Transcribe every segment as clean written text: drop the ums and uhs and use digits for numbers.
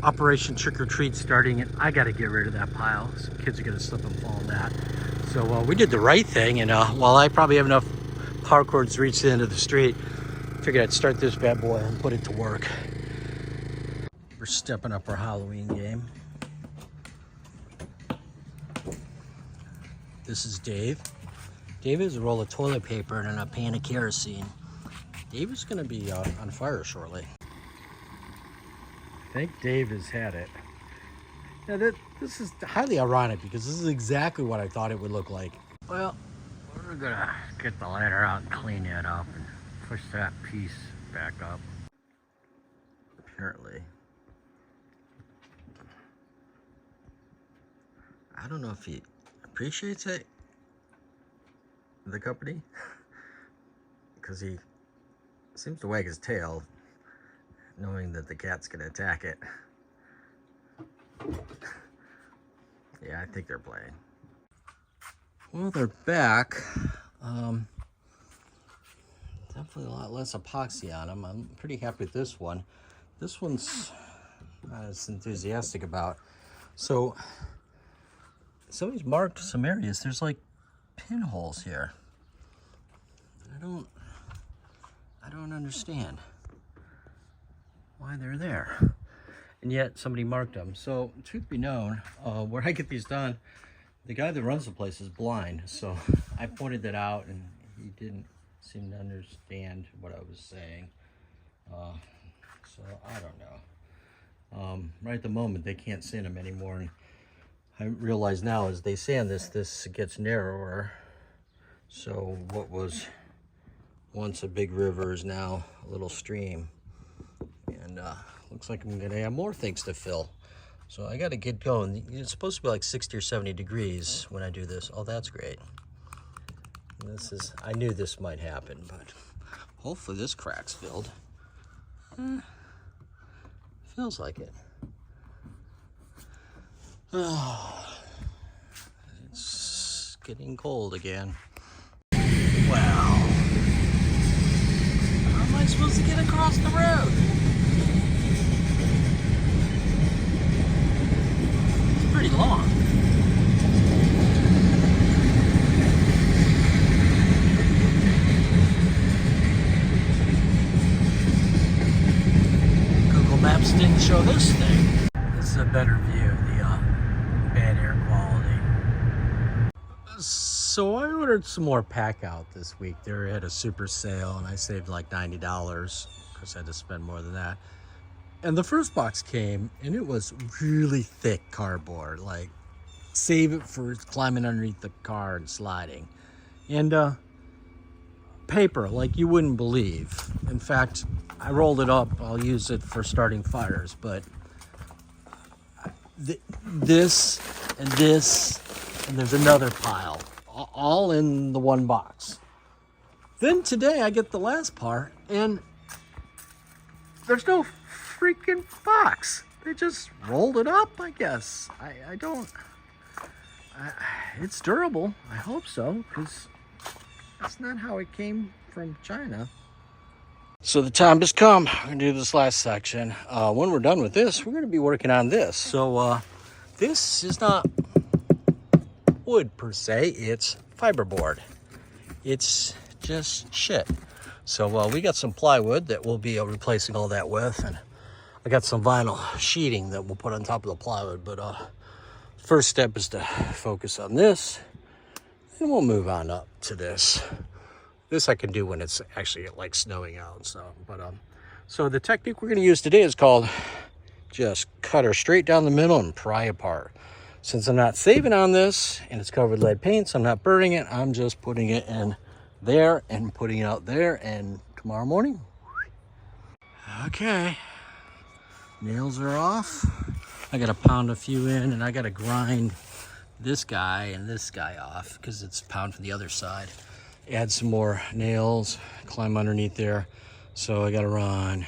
Operation Trick or Treat starting, and I got to get rid of that pile. Some kids are going to slip and fall in that. So we did the right thing, and while I probably have enough power cords to reach the end of the street, I figured I'd start this bad boy and put it to work. We're stepping up our Halloween game. This is Dave. Dave has a roll of toilet paper and a pan of kerosene. Dave is going to be on fire shortly. I think Dave has had it. Now this is highly ironic because this is exactly what I thought it would look like. Well, we're gonna get the ladder out and clean it up and push that piece back up. Apparently. I don't know if he appreciates it, the company, because he seems to wag his tail knowing that the cat's gonna attack it. Yeah, I think they're playing. Well, they're back. Definitely a lot less epoxy on them. I'm pretty happy with this one. This one's not as enthusiastic about. So somebody's marked some areas. There's like pinholes here. I don't understand why they're there, and yet somebody marked them. So truth be known, where I get these done, the guy that runs the place is blind, so I pointed that out and he didn't seem to understand what I was saying. So I don't know. Right at the moment they can't sand them anymore, and I realize now as they sand this gets narrower. So what was once a big river is now a little stream. And looks like I'm gonna have more things to fill. So I gotta get going. It's supposed to be like 60 or 70 degrees when I do this. Oh, that's great. I knew this might happen, but hopefully this crack's filled. Feels like it. Oh, it's getting cold again. Wow. How am I supposed to get across the road? Pretty long. Google Maps didn't show this thing. This is a better view of the bad air quality. So I ordered some more packout this week. They're at a super sale and I saved like $90 because I had to spend more than that. And the first box came and it was really thick cardboard, like save it for climbing underneath the car and sliding. And paper like you wouldn't believe. In fact, I rolled it up. I'll use it for starting fires, but this and this, and there's another pile, all in the one box. Then today I get the last part and there's no freaking box. They just rolled it up, I guess. It's durable. I hope so, because that's not how it came from China. So the time has come. I'm gonna do this last section. When we're done with this, we're gonna be working on this. So this is not wood per se, it's fiberboard. It's just shit. So we got some plywood that we'll be replacing all that with, and I got some vinyl sheeting that we'll put on top of the plywood. But first step is to focus on this, and we'll move on up to this. This I can do when it's actually like snowing out and stuff. But so the technique we're going to use today is called just cut her straight down the middle and pry apart. Since I'm not saving on this and it's covered with lead paint, so I'm not burning it, I'm just putting it in there and putting it out there, and tomorrow morning. Okay, nails are off. I gotta pound a few in, and I gotta grind this guy and this guy off because it's pound from the other side. Add some more nails, climb underneath there. So I gotta run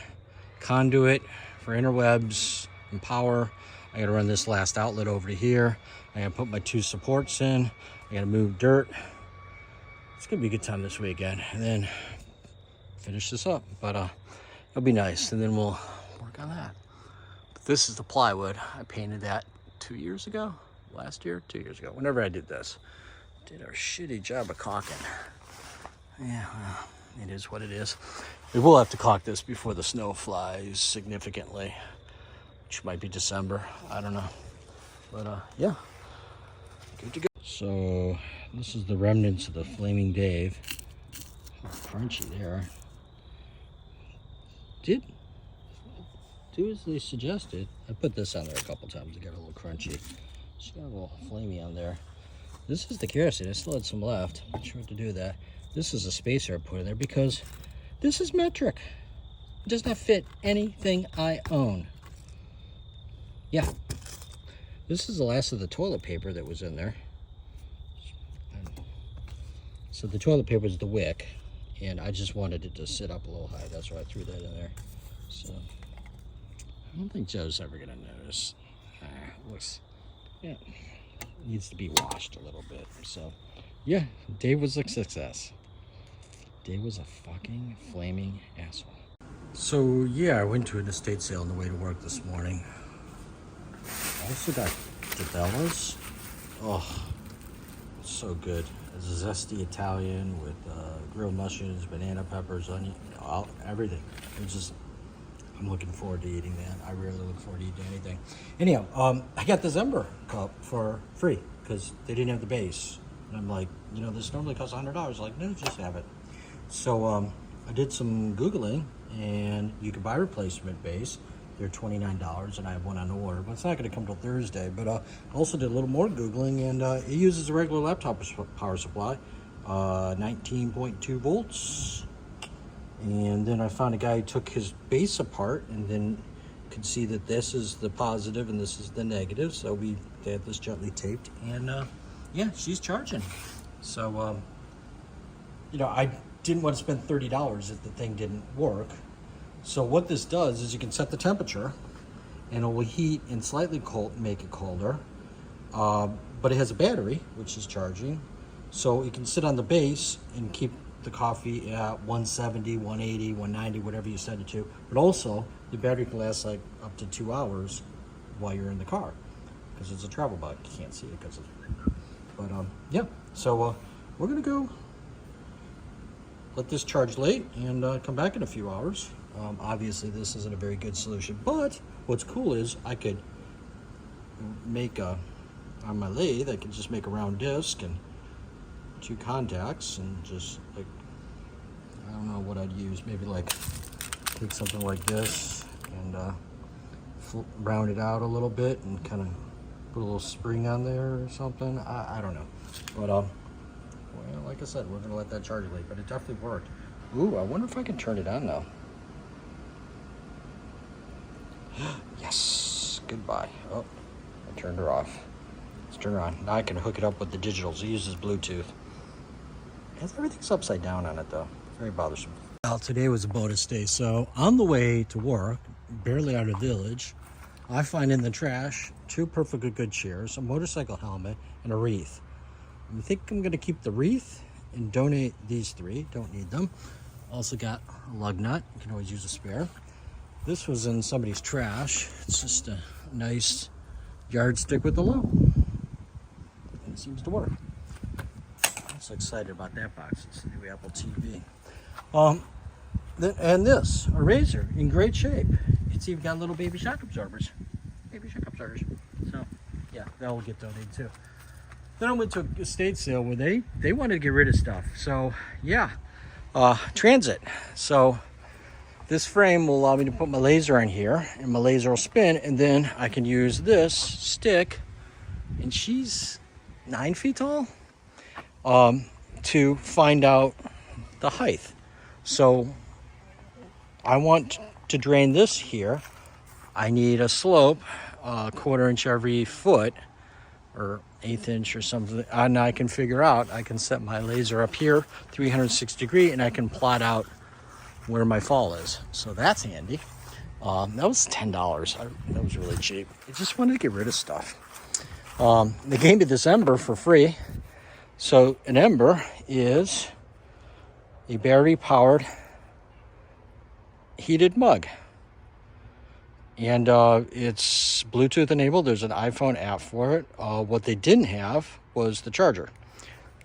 conduit for interwebs and power. I gotta run this last outlet over to here. I gotta put my 2 supports in. I gotta move dirt. It's gonna be a good time this weekend, and then finish this up. But it'll be nice, and then we'll work on that. But This is the plywood. I painted that 2 years ago, last year, 2 years ago, whenever I did this. Did a shitty job of caulking. Yeah, well, it is what it is. We will have to caulk this before the snow flies significantly, which might be December. I don't know. But yeah, good to go. So this is the remnants of the Flaming Dave. Oh, crunchy there. Did do as they suggested. I put this on there a couple times to get a little crunchy. She got a little flamey on there. This is the kerosene. I still had some left. I'm not sure what to do with that. This is a spacer I put in there because this is metric. It does not fit anything I own. Yeah. This is the last of the toilet paper that was in there. So the toilet paper is the wick, and I just wanted it to sit up a little high. That's why I threw that in there. So I don't think Joe's ever gonna notice. Looks, yeah, needs to be washed a little bit. So yeah, Dave was a success. Dave was a fucking flaming asshole. So yeah, I went to an estate sale on the way to work this morning. I also got Cabela's. Oh, so good. It's a zesty Italian with grilled mushrooms, banana peppers, onion, everything. It's just, I'm looking forward to eating that. I rarely look forward to eating anything. Anyhow, I got this Ember cup for free because they didn't have the base. And I'm like, you know, this normally costs $100. Like, no, just have it. So I did some Googling, and you can buy replacement base. They're $29, and I have one on order, but it's not going to come till Thursday. But I also did a little more Googling, and it uses a regular laptop power supply, 19.2 volts. And then I found a guy who took his base apart, and then could see that this is the positive and this is the negative. So they had this gently taped, and yeah, she's charging. So you know, I didn't want to spend $30 if the thing didn't work. So what this does is you can set the temperature, and it will heat and slightly cold, make it colder. But it has a battery, which is charging. So it can sit on the base and keep the coffee at 170, 180, 190, whatever you set it to. But also, the battery can last like up to 2 hours while you're in the car, because it's a travel bug. You can't see it because of it. But yeah, so we're gonna go let this charge late and come back in a few hours. Obviously this isn't a very good solution, but what's cool is I could make on my lathe, I could just make a round disc and 2 contacts and just like, I don't know what I'd use, maybe like take something like this and round it out a little bit and kind of put a little spring on there or something. I don't know, but well, like I said, we're gonna let that charge late, but it definitely worked. Ooh, I wonder if I can turn it on now. Yes, goodbye. Oh, I turned her off. Let's turn her on. Now I can hook it up with the digitals. It uses Bluetooth. Everything's upside down on it though. Very bothersome. Well, today was a bonus day. So on the way to work, barely out of the village, I find in the trash 2 perfectly good chairs, a motorcycle helmet, and a wreath. I think I'm gonna keep the wreath and donate these 3. Don't need them. Also got a lug nut. You can always use a spare. This was in somebody's trash. It's just a nice yardstick with the logo. And it seems to work. I'm so excited about that box. It's the new Apple TV. And this, a razor in great shape. It's even got little baby shock absorbers. Baby shock absorbers. So, yeah, that will get donated too. Then I went to a estate sale where they wanted to get rid of stuff. So, yeah, transit. So, this frame will allow me to put my laser on here, and my laser will spin, and then I can use this stick, and she's 9 feet tall, to find out the height. So I want to drain this here. I need a slope, 1/4 inch every foot, or 1/8 inch or something, and I can figure out, I can set my laser up here, 360 degree, and I can plot out where my fall is. So that's handy. That was $10. That was really cheap. I just wanted to get rid of stuff. They gave me this Ember for free. So an Ember is a battery powered heated mug. And it's Bluetooth enabled. There's an iPhone app for it. What they didn't have was the charger.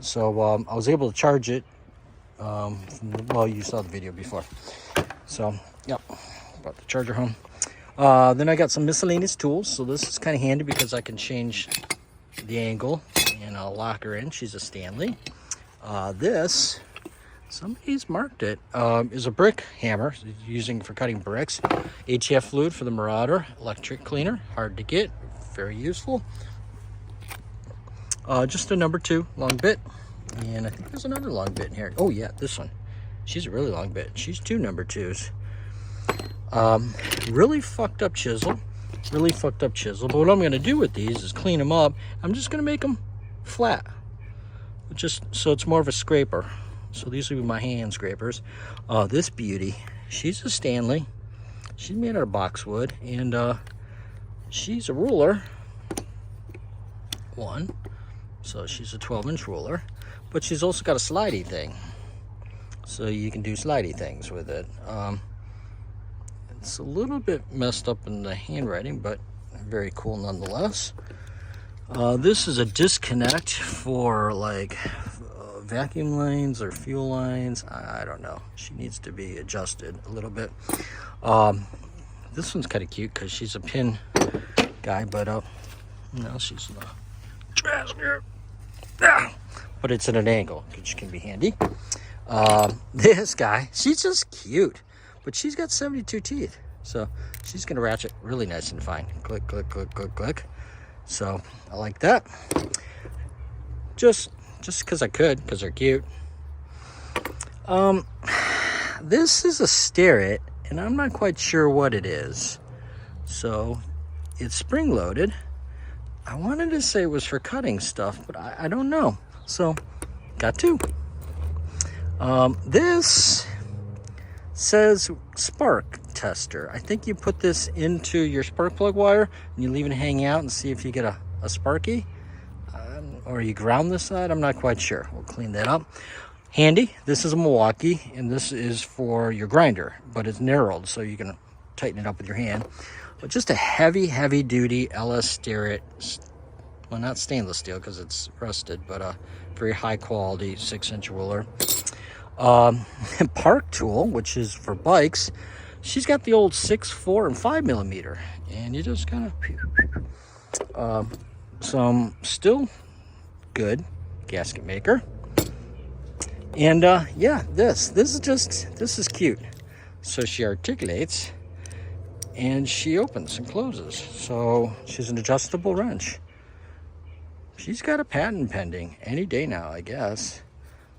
So I was able to charge it. Well, you saw the video before. So, yep, brought the charger home. Then I got some miscellaneous tools. So this is kind of handy because I can change the angle and I'll lock her in. She's a Stanley. This, somebody's marked it, is a brick hammer using for cutting bricks. ATF fluid for the Marauder, electric cleaner, hard to get, very useful. Just a number 2 long bit. And I think there's another long bit in here. Oh yeah, this one. She's a really long bit. She's 2 number 2s. Really fucked up chisel. Really fucked up chisel. But what I'm going to do with these is clean them up. I'm just going to make them flat. Just so it's more of a scraper. So these will be my hand scrapers. This beauty, she's a Stanley. She's made out of boxwood. And she's a ruler. One. So she's a 12-inch ruler. But she's also got a slidey thing. So you can do slidey things with it. It's a little bit messed up in the handwriting, but very cool nonetheless. This is a disconnect for like vacuum lines or fuel lines. I don't know. She needs to be adjusted a little bit. This one's kind of cute because she's a pin guy, but no, she's not. But it's at an angle, which can be handy. This guy, she's just cute, but she's got 72 teeth. So she's gonna ratchet really nice and fine. Click, click, click, click, click. So I like that. Just because I could, because they're cute. This is a Starrett, and I'm not quite sure what it is. So it's spring loaded. I wanted to say it was for cutting stuff, but I don't know. So got 2. This says spark tester. I think you put this into your spark plug wire and you leave it hang out and see if you get a sparky. Or you ground this side, I'm not quite sure. We'll clean that up. Handy, this is a Milwaukee, and this is for your grinder, but it's narrowed, so you can tighten it up with your hand. But just a heavy duty LS Starrett, well, not stainless steel because it's rusted, but a very high quality 6-inch ruler. Park tool, which is for bikes. She's got the old 6, 4, and 5 millimeter, and you just kind of some still good gasket maker. And yeah, this is cute. So she articulates and she opens and closes. So she's an adjustable wrench. She's got a patent pending any day now, I guess.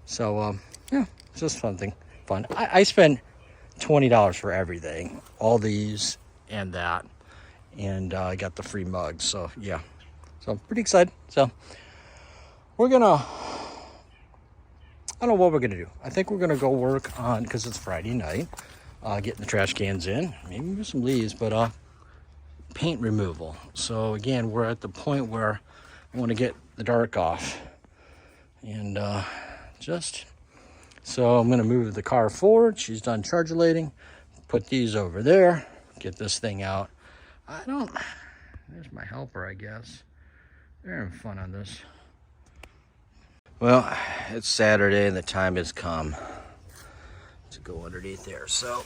So yeah, it's just fun. I spent $20 for everything, all these and that, and I got the free mug. So yeah, so I'm pretty excited. So we're gonna, I don't know what we're gonna do. I think we're gonna go work on, because it's Friday night, getting the trash cans in, maybe move some leaves, but paint removal. So again, we're at the point where I want to get the dark off, and so I'm gonna move the car forward. She's done chargulating. Put these over there. Get this thing out. There's my helper, I guess. They're having fun on this. Well, it's Saturday and the time has come to go underneath there. So,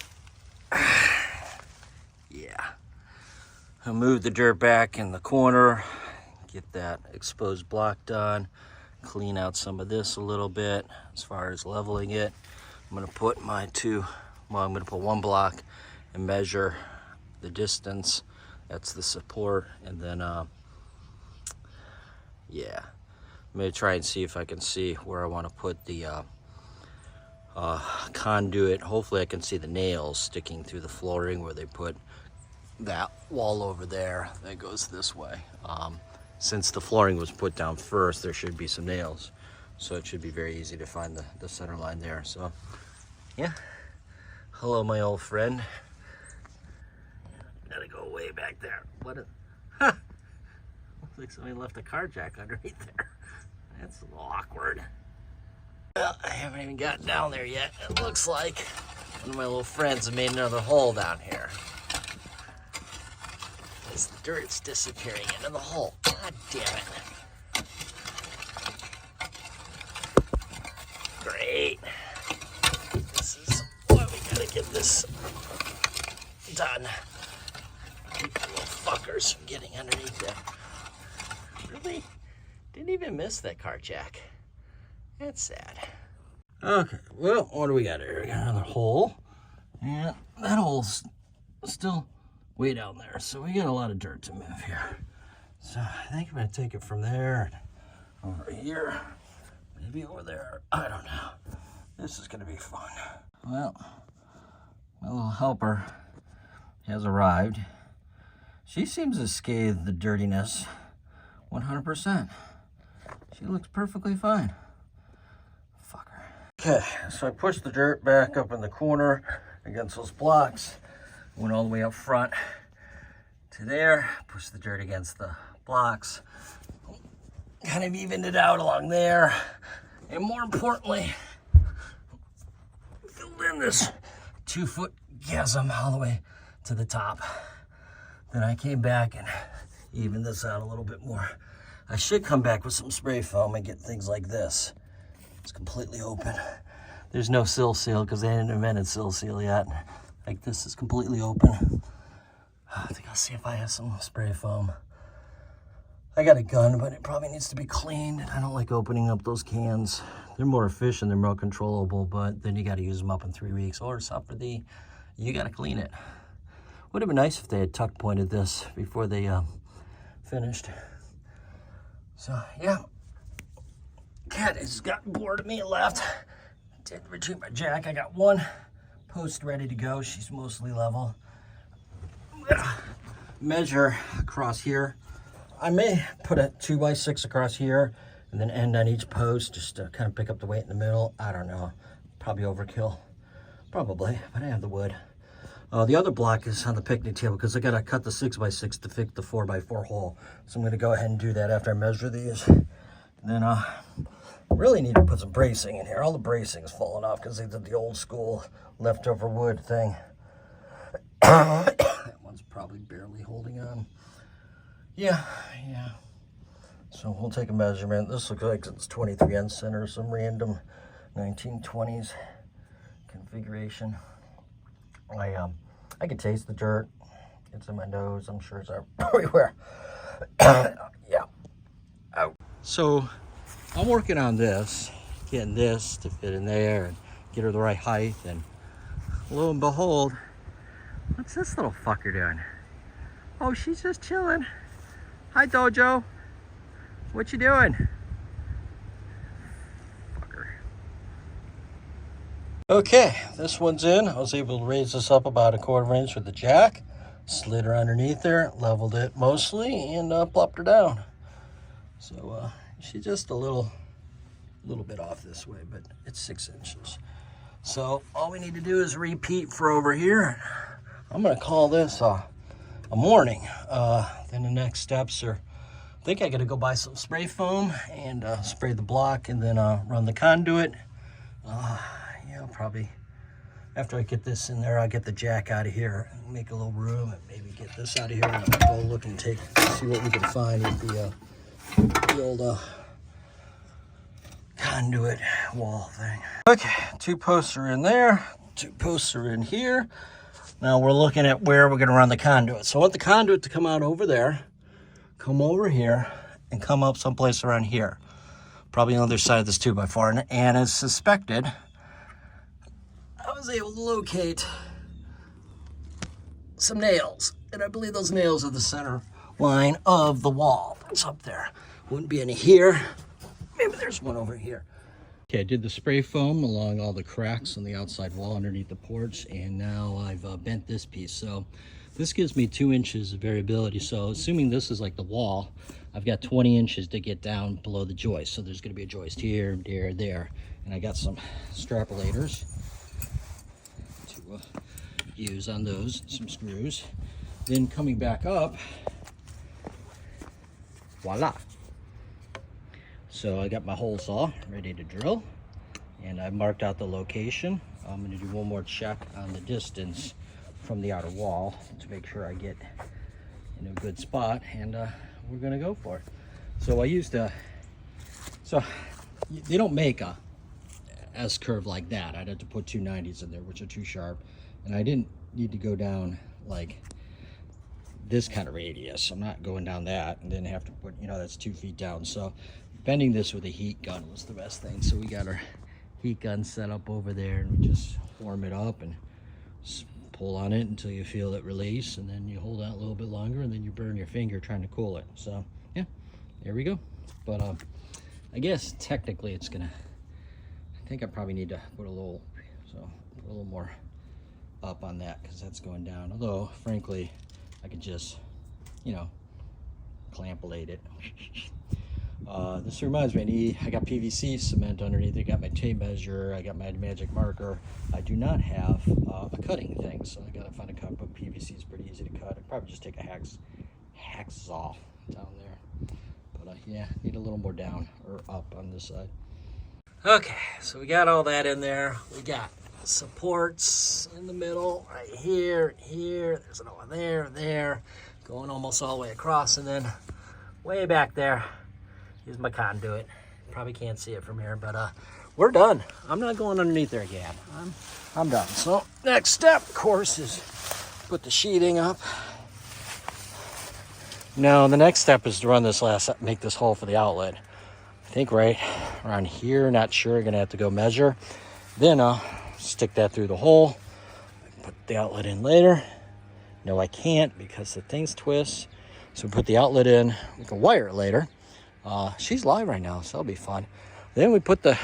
yeah. I'll move the dirt back in the corner, get that exposed block done, clean out some of this a little bit as far as leveling it. I'm gonna put I'm gonna put one block and measure the distance. That's the support, and then yeah, I'm gonna try and see if I can see where I want to put the conduit. Hopefully I can see the nails sticking through the flooring where they put that wall over there that goes this way. Since the flooring was put down first, there should be some nails, so it should be very easy to find the center line there. So yeah, hello my old friend. Gotta go way back there. What a, huh. Looks like somebody left a car jack underneath there. That's a little awkward. Well, I haven't even gotten down there yet. It looks like one of my little friends have made another hole down here. as the dirt's disappearing into the hole. God damn it. Great. This is why we gotta get this done. Keep the little fuckers from getting underneath there. Really? Didn't even miss that car jack. That's sad. Okay, well, what do we got here? We got another hole. And that hole's still way down there, so we got a lot of dirt to move here. So I think I'm gonna take it from there and over here, maybe over there. I don't know. This is gonna be fun. Well, my little helper has arrived. She seems to scathe the dirtiness 100%. She looks perfectly fine. Fucker. Okay, so I pushed the dirt back up in the corner against those blocks. Went all the way up front to there. Pushed the dirt against the blocks. Kind of evened it out along there. And more importantly, filled in this 2-foot chasm all the way to the top. Then I came back and evened this out a little bit more. I should come back with some spray foam and get things like this. It's completely open. There's no sill seal because they hadn't invented sill seal yet. Like this is completely open. I think I'll see if I have some spray foam. I got a gun, but it probably needs to be cleaned. I don't like opening up those cans. They're more efficient, they're more controllable, but then you got to use them up in 3 weeks. Or something, you got to clean it. Would have been nice if they had tuck pointed this before they finished. So yeah, Cat has gotten bored of me and left. Didn't retrieve my jack. I got one post ready to go. She's mostly level. I'm gonna measure across here. I may put a 2x6 across here and then end on each post just to kind of pick up the weight in the middle. I don't know. Probably overkill. Probably, but I have the wood. The other block is on the picnic table because I got to cut the 6x6 to fit the 4x4 hole. So I'm going to go ahead and do that after I measure these. And then I really need to put some bracing in here. All the bracing is falling off because they did the old school leftover wood thing. That one's probably barely holding on. Yeah. So we'll take a measurement. This looks like it's 23 on center, some random 1920s configuration. I can taste the dirt. It's in my nose. I'm sure it's everywhere. Yeah. Out. So I'm working on this, getting this to fit in there and get her the right height. And lo and behold, what's this little fucker doing? Oh, she's just chilling. Hi, Dojo. What you doing? Okay, this one's in. I was able to raise this up about 1/4 inch with the jack. Slid her underneath there, leveled it mostly, and plopped her down. So she's just a little bit off this way, but it's 6 inches. So all we need to do is repeat for over here. I'm gonna call this a morning. Then the next steps are, I think I gotta go buy some spray foam and spray the block and then run the conduit. Yeah, probably after I get this in there, I'll get the jack out of here and make a little room and maybe get this out of here and go look and see what we can find with the old conduit wall thing. Okay, 2 posts are in there, 2 posts are in here. Now we're looking at where we're gonna run the conduit. So I want the conduit to come out over there, come over here, and come up someplace around here. Probably on the other side of this 2x4. And as suspected, I was able to locate some nails. And I believe those nails are the center line of the wall. It's up there. Wouldn't be any here. Maybe there's one over here. Okay, I did the spray foam along all the cracks on the outside wall underneath the porch. And now I've bent this piece. So this gives me 2 inches of variability. So assuming this is like the wall, I've got 20 inches to get down below the joist. So there's gonna be a joist here, there. And I got some strapolators to use on those, some screws. Then coming back up, voila. So I got my hole saw ready to drill and I marked out the location. I'm gonna do one more check on the distance from the outer wall to make sure I get in a good spot, and we're gonna go for it. So I used a, so they don't make a S curve like that. I'd have to put 290s in there, which are too sharp, and I didn't need to go down like this kind of radius. I'm not going down that and then have to put, you know, that's 2 feet down. So bending this with a heat gun was the best thing. So we got our heat gun set up over there, and we just warm it up and pull on it until you feel it release, and then you hold out a little bit longer, and then you burn your finger trying to cool it. So yeah, there we go. But I guess technically it's gonna, I think I probably need to put a little more up on that, because that's going down. Although frankly I could just, you know, clamp-late it. This reminds me, I got PVC cement underneath. I got my tape measure. I got my magic marker. I do not have a cutting thing, so I gotta find a cut. But PVC is pretty easy to cut. I'd probably just take a hacksaw down there. But yeah, need a little more down or up on this side. Okay, so we got all that in there. We got supports in the middle, right here, here. There's another one there, going almost all the way across, and then way back there is my conduit. Probably can't see it from here, but we're done. I'm not going underneath there again. I'm done. So next step, of course, is put the sheeting up. Now the next step is to run this make this hole for the outlet. I think right around here, not sure, gonna have to go measure. Then stick that through the hole, put the outlet in later. No, I can't, because the things twist. So put the outlet in, we can wire it later. She's live right now, so that'll be fun. Then we put the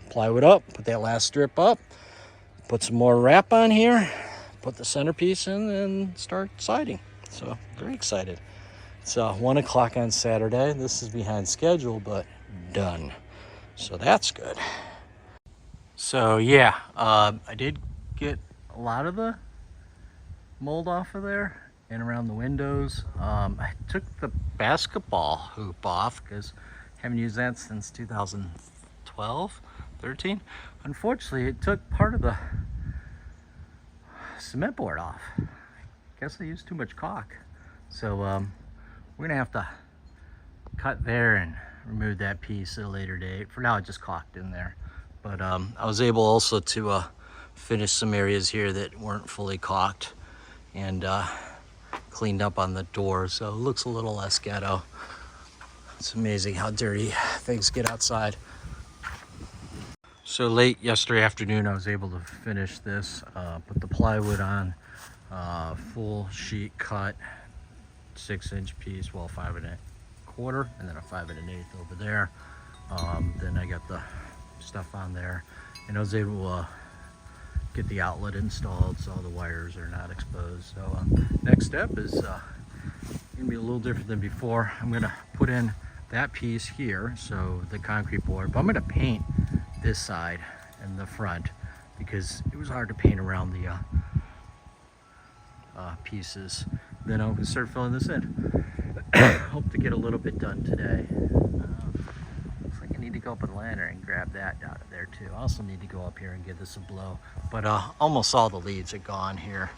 plywood up, put that last strip up, put some more wrap on here, put the centerpiece in, and start siding. So very excited. It's 1 o'clock on Saturday. This is behind schedule, but done. So that's good. So yeah, I did get a lot of the mold off of there and around the windows. I took the basketball hoop off because I haven't used that since 2012, 13. Unfortunately, it took part of the cement board off. I guess I used too much caulk. So we're gonna have to cut there and remove that piece at a later date. For now, I just caulked in there. But I was able also to finish some areas here that weren't fully caulked, and cleaned up on the door, so it looks a little less ghetto. It's amazing how dirty things get outside. So late yesterday afternoon, I was able to finish this, put the plywood on, full sheet cut, 6-inch piece, well, 5 1/4, and then a 5 1/8 over there. Then I got the stuff on there, and I was able to get the outlet installed so the wires are not exposed. So next step is gonna be a little different than before. I'm gonna put in that piece here, so the concrete board, but I'm gonna paint this side and the front because it was hard to paint around the pieces. Then I'm gonna start filling this in. Hope to get a little bit done today. Looks like I need to go up with a lantern and grab that out of there too. I also need to go up here and give this a blow. But almost all the leaves are gone here.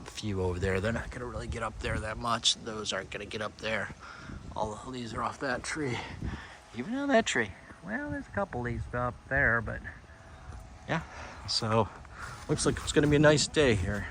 A few over there. They're not gonna really get up there that much. Those aren't gonna get up there. All the leaves are off that tree. Even on that tree. Well, there's a couple leaves up there, but yeah. So looks like it's gonna be a nice day here.